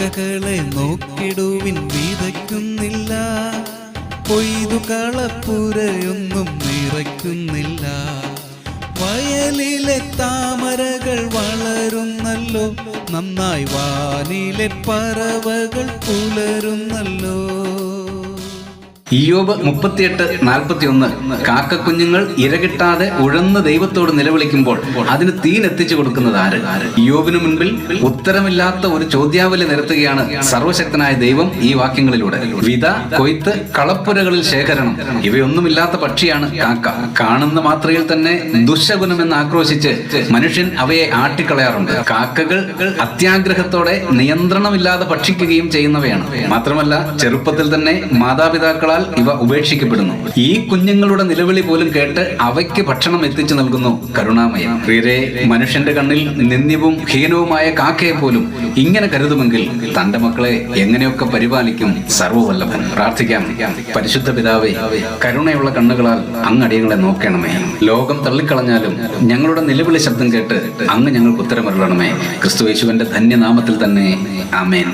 കാക്കകളെ നോക്കിടുവിൻ, വിതയ്ക്കുന്നില്ല, കൊയ്തു കളപ്പുരയൊന്നും നിറയ്ക്കുന്നില്ല. വയലിലെ താമരകൾ വളരുന്നല്ലോ, നന്നായി വാനിലെ പറവകൾ പുലരുന്നല്ലോ. ഇയ്യോബ് 38:41. കാക്കക്കുഞ്ഞുങ്ങൾ ഇരകിട്ടാതെ ഉഴന്ന് ദൈവത്തോട് നിലവിളിക്കുമ്പോൾ അതിന് തീനെത്തിച്ചു കൊടുക്കുന്നത് ആര്? ഇയ്യോബിന് മുൻപിൽ ഉത്തരമില്ലാത്ത ഒരു ചോദ്യാവലി നിരത്തുകയാണ് സർവശക്തനായ ദൈവം ഈ വാക്യങ്ങളിലൂടെ. വിത, കൊയ്ത്ത്, കളപ്പുരകളിൽ ശേഖരണം, ഇവയൊന്നുമില്ലാത്ത പക്ഷിയാണ് കാക്ക. കാണുന്ന മാത്രയിൽ തന്നെ ദുശകുനമെന്ന് ആക്രോശിച്ച് മനുഷ്യൻ അവയെ ആട്ടിക്കളയാറുണ്ട്. കാക്കകൾ അത്യാഗ്രഹത്തോടെ നിയന്ത്രണമില്ലാതെ ഭക്ഷിക്കുകയും ചെയ്യുന്നവയാണ്. മാത്രമല്ല ചെറുപ്പത്തിൽ തന്നെ മാതാപിതാക്കളാൽ ഇവ ഉപേക്ഷിക്കപ്പെടുന്നു. ഈ കുഞ്ഞുങ്ങളുടെ നിലവിളി പോലും കേട്ട് അവയ്ക്ക് ഭക്ഷണം എത്തിച്ചു നൽകുന്നു കരുണാമയൻ. പ്രിയരെ, മനുഷ്യന്റെ കണ്ണിൽ നിന്ദ്യവും ഹീനവുമായ കാക്കയെ പോലും ഇങ്ങനെ കരുതുമെങ്കിൽ തന്റെ മക്കളെ എങ്ങനെയൊക്കെ പരിപാലിക്കും സർവ്വവല്ലഭൻ. പ്രാർത്ഥിക്കാം. പരിശുദ്ധ പിതാവേ, കരുണയുള്ള കണ്ണുകളാൽ അങ്ങ് അടിയങ്ങളെ നോക്കണമേ. ലോകം തള്ളിക്കളഞ്ഞാലും ഞങ്ങളുടെ നിലവിളി ശബ്ദം കേട്ട് അങ്ങ് ഞങ്ങൾക്ക് ഉത്തരമരുളണമേ. ക്രിസ്തുയേശുവിന്റെ ധന്യനാമത്തിൽ തന്നെ ആമേൻ.